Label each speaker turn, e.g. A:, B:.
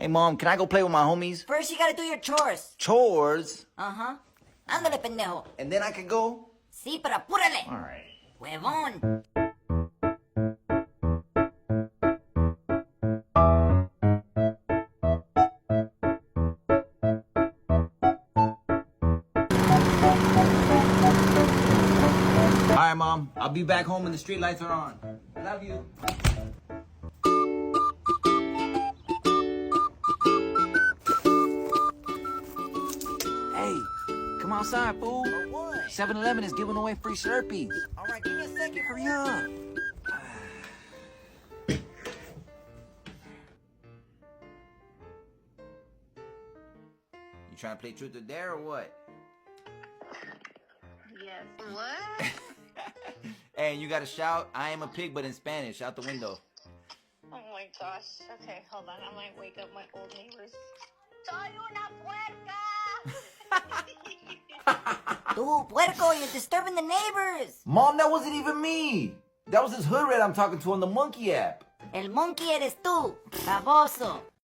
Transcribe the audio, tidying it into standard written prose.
A: Mom, can I go play with my homies?
B: First, you gotta do your chores.
A: Chores?
B: Uh-huh. Ándale, pendejo.
A: And then I can go?
B: Sí, pero apúrale.
A: All right.
B: Huevón.
A: All right, Mom. I'll be back home when the street lights are on. Love you. Hey, come outside, fool.
B: For what?
A: 7-Eleven is giving away free Slurpees.
B: All right, give me a second.
A: Hurry up. You trying to play truth or dare or what?
C: Yes. What?
A: Hey, you gotta shout, I am a pig, but in Spanish, out the window.
C: Oh my gosh. Okay, hold on. I might wake up my old neighbors. Soy una puerca!
B: Tú, puerco, you're disturbing the neighbors.
A: Mom, that wasn't even me. That was this hood rat I'm talking to on the Monkey app.
B: El monkey eres tú, baboso.